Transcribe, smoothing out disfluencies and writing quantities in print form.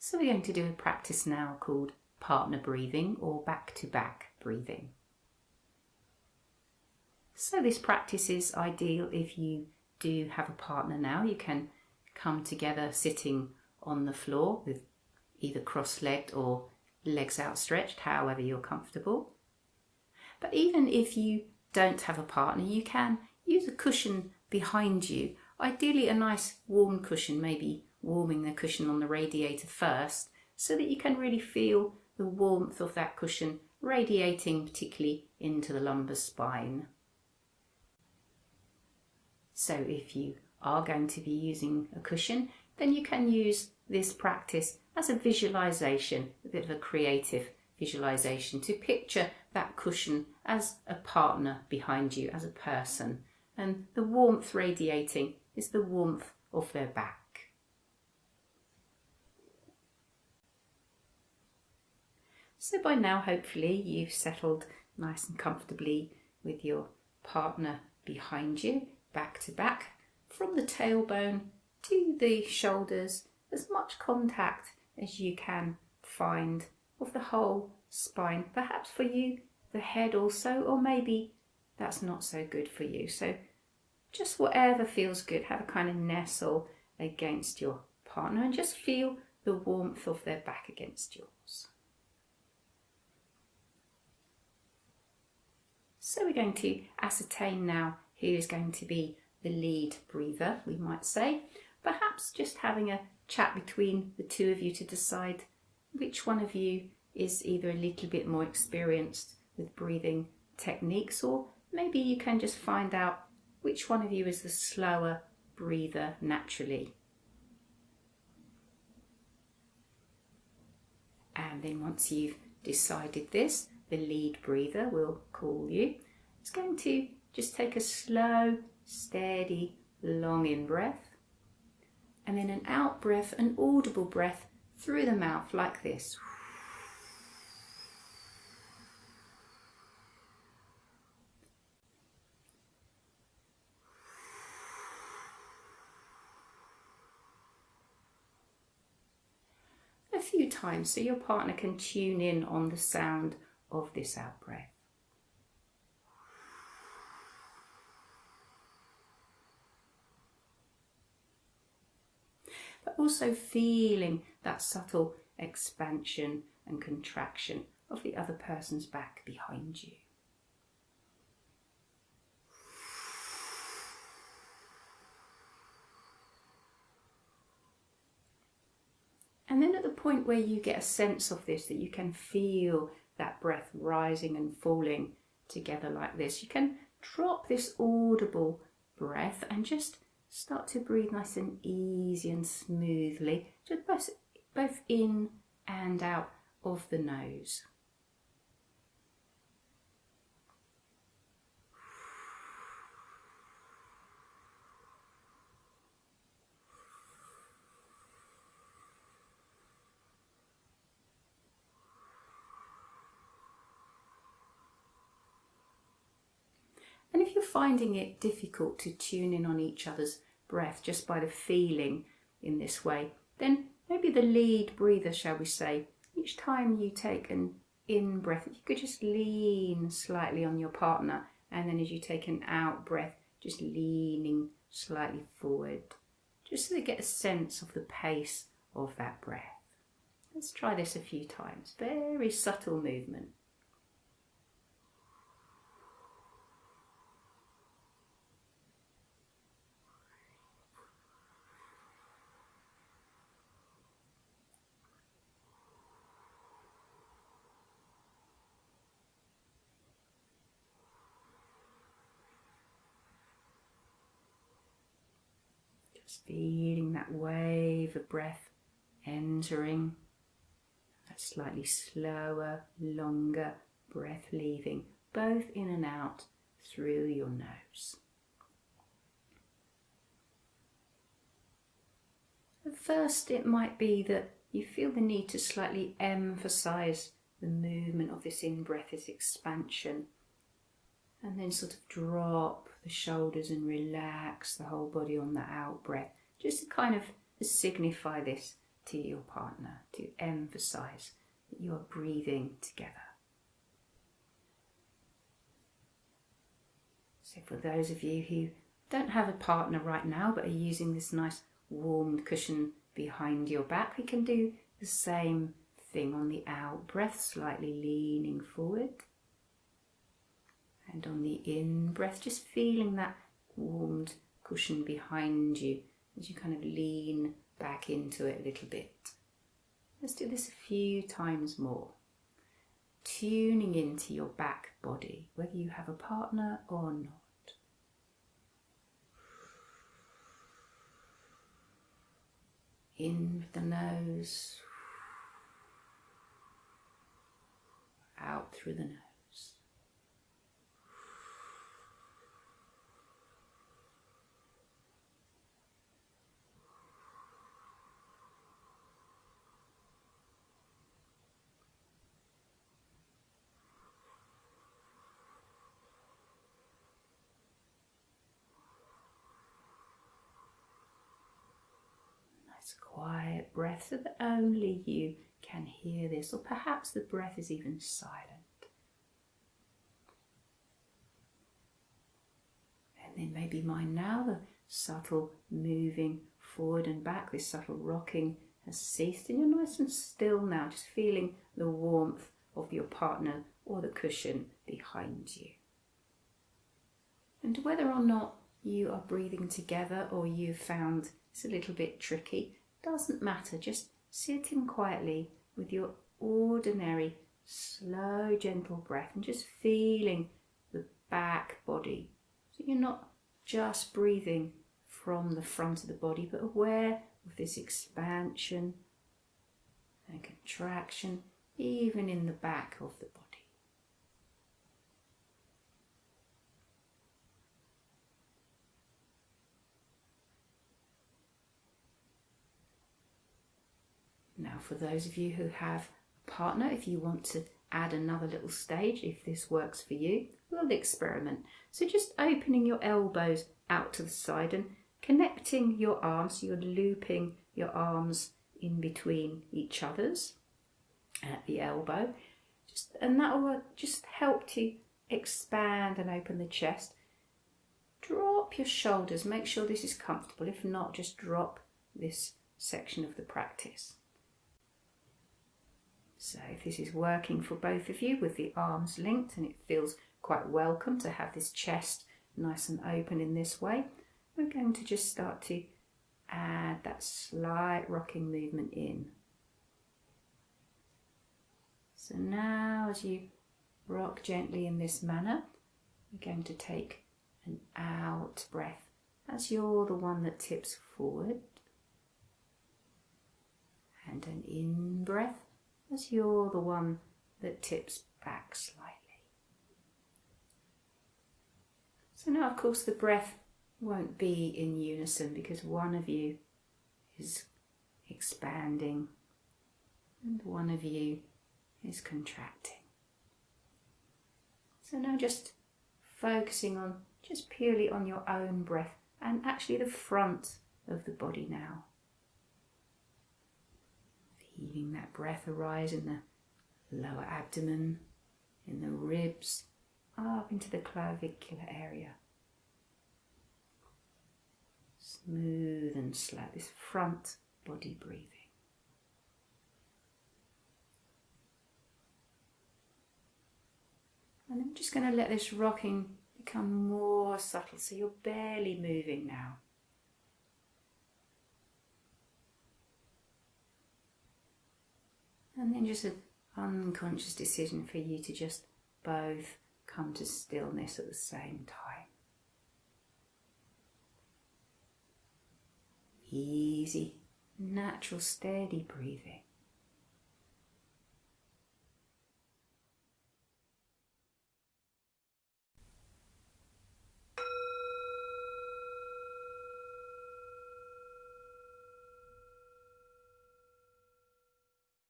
So we're going to do a practice now called partner breathing or back-to-back breathing. So this practice is ideal if you do have a partner now. You can come together sitting on the floor with either cross-legged or legs outstretched, however you're comfortable. But even if you don't have a partner, you can use a cushion behind you. Ideally a nice warm cushion, maybe warming the cushion on the radiator first, so that you can really feel the warmth of that cushion radiating particularly into the lumbar spine. So if you are going to be using a cushion, then you can use this practice as a visualization, a bit of a creative visualization, to picture that cushion as a partner behind you, as a person, and the warmth radiating is the warmth of their back. So by now, hopefully, you've settled nice and comfortably with your partner behind you, back to back, from the tailbone to the shoulders, as much contact as you can find of the whole spine. Perhaps for you, the head also, or maybe that's not so good for you. So just whatever feels good, have a kind of nestle against your partner and just feel the warmth of their back against yours. So we're going to ascertain now who is going to be the lead breather, we might say. Perhaps just having a chat between the two of you to decide which one of you is either a little bit more experienced with breathing techniques, or maybe you can just find out which one of you is the slower breather naturally. And then once you've decided this, the lead breather, we'll call you, is going to just take a slow, steady, long in-breath, and then an out-breath, an audible breath through the mouth like this. A few times so your partner can tune in on the sound of this out-breath. But also feeling that subtle expansion and contraction of the other person's back behind you. And then at the point where you get a sense of this, that you can feel that breath rising and falling together like this, you can drop this audible breath and just start to breathe nice and easy and smoothly, just both in and out of the nose. And if you're finding it difficult to tune in on each other's breath just by the feeling in this way, then maybe the lead breather, shall we say, each time you take an in-breath, you could just lean slightly on your partner, and then as you take an out-breath, just leaning slightly forward, just so they get a sense of the pace of that breath. Let's try this a few times. Very subtle movement. Just feeling that wave of breath entering, that slightly slower, longer breath leaving, both in and out through your nose. At first it might be that you feel the need to slightly emphasize the movement of this in-breath, this expansion, and then sort of drop the shoulders and relax the whole body on the out-breath, just to kind of signify this to your partner to emphasize that you are breathing together. So for those of you who don't have a partner right now but are using this nice warm cushion behind your back, we can do the same thing on the out breath, slightly leaning forward. And on the in breath, just feeling that warmed cushion behind you as you kind of lean back into it a little bit. Let's do this a few times more. Tuning into your back body, whether you have a partner or not. In with the nose, out through the nose. Quiet breath so that only you can hear this, or perhaps the breath is even silent. And then maybe mind now the subtle moving forward and back, this subtle rocking has ceased, and you're nice and still now, just feeling the warmth of your partner or the cushion behind you. And whether or not you are breathing together or you've found it's a little bit tricky, doesn't matter, just sitting quietly with your ordinary, slow, gentle breath and just feeling the back body. So you're not just breathing from the front of the body, but aware of this expansion and contraction, even in the back of the body. Now, for those of you who have a partner, if you want to add another little stage, if this works for you, we'll experiment. So just opening your elbows out to the side and connecting your arms, so you're looping your arms in between each other's at the elbow. And that will just help to expand and open the chest. Drop your shoulders, make sure this is comfortable. If not, just drop this section of the practice. So if this is working for both of you with the arms linked and it feels quite welcome to have this chest nice and open in this way, we're going to just start to add that slight rocking movement in. So now as you rock gently in this manner, we're going to take an out breath as you're the one that tips forward, and an in breath as you're the one that tips back slightly. So now, of course, the breath won't be in unison because one of you is expanding and one of you is contracting. So now just focusing on just purely on your own breath and actually the front of the body now. Feeling that breath arise in the lower abdomen, in the ribs, up into the clavicular area. Smooth and slow, this front body breathing. And I'm just going to let this rocking become more subtle, so you're barely moving now. And then just an unconscious decision for you to just both come to stillness at the same time. Easy, natural, steady breathing.